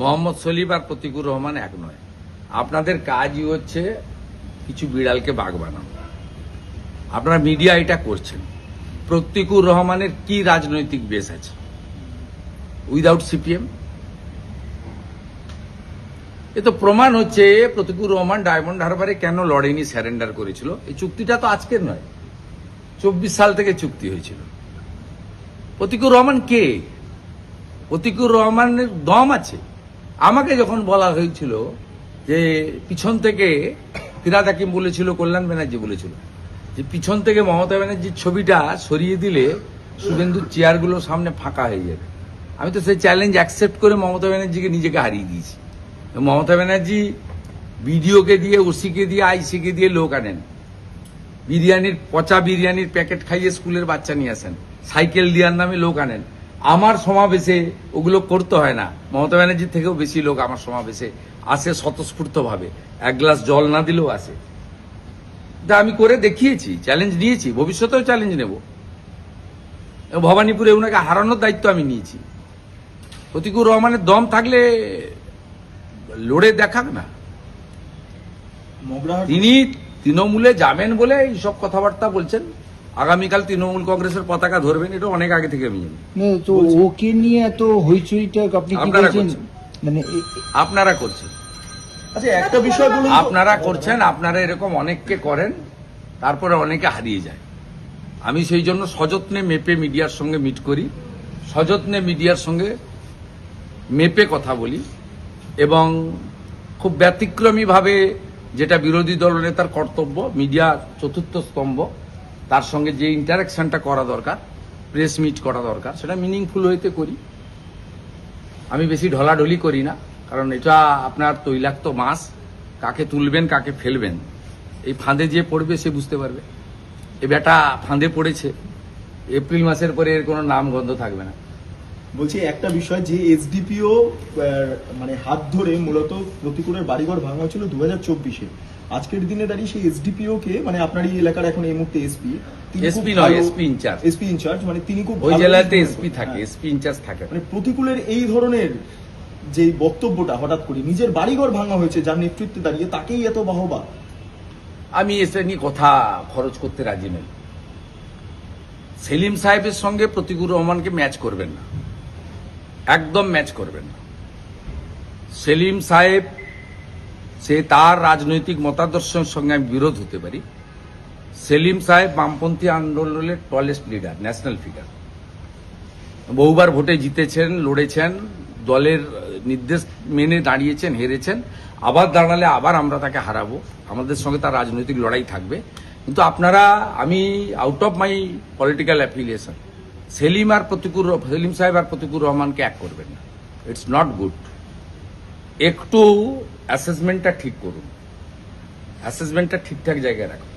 মোহাম্মদ সলিম আর প্রতিকুর রহমান এক নয়। আপনাদের কাজই হচ্ছে কিছু বিড়ালকে বাঘ বানানো। আপনারা মিডিয়া এটা করছেন। প্রতিকুর রহমানের কি রাজনৈতিক বেস আছে উইদাউট সিপিএম? এ তো প্রমাণ হচ্ছে প্রতিকুর রহমান ডায়মন্ড হারবারে কেন লড়েনি, স্যারেন্ডার করেছিল। এই চুক্তিটা তো আজকের নয়, 24 সাল থেকে চুক্তি হয়েছিল। প্রতিকুর রহমান কে? প্রতিকুর রহমানের দম আছে। আমাকে যখন বলা হয়েছিল যে পিছন থেকে ফিরাদ হাকিম বলেছিল, কল্যাণ ব্যানার্জি বলেছিল যে পিছন থেকে মমতা ব্যানার্জির ছবিটা সরিয়ে দিলে শুভেন্দুর চেয়ারগুলো সামনে ফাঁকা হয়ে যাবে, আমি তো সেই চ্যালেঞ্জ অ্যাকসেপ্ট করে মমতা ব্যানার্জিকে নিজেকে হারিয়ে দিয়েছি। মমতা ব্যানার্জি বিডিওকে দিয়ে, ওসিকে দিয়ে, আইসিকে দিয়ে লোক আনেন, বিরিয়ানির পচা বিরিয়ানির প্যাকেট খাইয়ে স্কুলের বাচ্চা নিয়ে আসেন, সাইকেল দেওয়ার নামে লোক আনেন। আমার সমাবেশে ওগুলো করতে হয় না। মমতা ব্যানার্জির থেকেও বেশি লোক আমার সমাবেশে আসে স্বতঃস্ফূর্তভাবে, এক গ্লাস জল না দিলেও আসে। তা আমি করে দেখিয়েছি, চ্যালেঞ্জ নিয়েছি, ভবিষ্যতেও চ্যালেঞ্জ নেব। ভবানীপুরে ওনাকে হারানোর দায়িত্ব আমি নিয়েছি। প্রতিকুর রহমানের দম থাকলে লড়ে দেখাক না। তিনি তৃণমূলে যাবেন বলে এইসব কথাবার্তা বলছেন। আগামীকাল তৃণমূল কংগ্রেসের পতাকা ধরবেন, এটা অনেক আগে থেকে আমি জানি। তো ওকে নিয়ে এত হইচইটা আপনি কি বলছেন? মানে আপনারা করছেন। আচ্ছা, একটা বিষয় বলুন। আপনারা করছেন, আপনারা এরকম অনেককে করেন, তারপরে অনেকে হারিয়ে যায়। আমি সেই জন্য সযত্নে মেপে মিডিয়ার সঙ্গে মিট করি, সযত্নে মিডিয়ার সঙ্গে মেপে কথা বলি, এবং খুব ব্যতিক্রমীভাবে যেটা বিরোধী দলনেতার কর্তব্য, মিডিয়া চতুর্থ স্তম্ভ, তার সঙ্গে যে ইন্টারাকশনটা করা দরকার, প্রেস মিট করা দরকার, সেটা মিনিংফুল হইতে করি। আমি বেশি ঢলাঢলি করি না, কারণ এটা আপনার তৈলাক্ত মাছ, কাকে তুলবেন কাকে ফেলবেন এই ফাঁদে যে পড়বে সে বুঝতে পারবে। এ বেটা ফাঁদে পড়েছে, এপ্রিল মাসের পরে এর কোনো নাম গন্ধ থাকবে না। বলছি একটা বিষয়, যে এসডিপিও মানে হাত ধরে মূলত প্রতিকূলের বাড়িঘর ভাঙা হয়েছিল 2024-এ। আজকের দিনে দাঁড়িয়ে সেই এসডিপিও কে, মানে আপনার এই এলাকার এখন এই মুহূর্তে এসপি নয়, এসপি ইনচার্জ, মানে তিনি খুব ওই জেলাতে এসপি থাকে, এসপি ইনচার্জ থাকে। মানে প্রতিকূলের এই ধরনের যে বক্তব্যটা হঠাৎ করে নিজের বাড়িঘর ভাঙা হয়েছে যার নেতৃত্বে দাঁড়িয়ে, তাকেই এত বাহবা। আমি এসে নিয়ে কথা খরচ করতে রাজি নই। সেলিম সাহেবের সঙ্গে প্রতিকুর রহমানকে ম্যাচ করবেন না, একদম ম্যাচ করবেন না। সেলিম সাহেব, সে তার রাজনৈতিক মতাদর্শের সঙ্গে আমি বিরোধ হতে পারি। সেলিম সাহেব বামপন্থী আন্দোলনের টলেস্ট লিডার, ন্যাশনাল ফিগার, বহুবার ভোটে জিতেছেন, লড়েছেন, দলের নির্দেশ মেনে দাঁড়িয়েছেন, হেরেছেন, আবার দাঁড়ালে আবার আমরা তাকে হারাবো, আমাদের সঙ্গে তার রাজনৈতিক লড়াই থাকবে। কিন্তু আপনারা, আমি out of my political affiliation, Selim সাহেব আর প্রতিকুর রহমানকে এক করবেন না। It's not good. একটু অ্যাসেসমেন্টটা ঠিক করুন, অ্যাসেসমেন্টটা ঠিকঠাক জায়গায় রাখুন।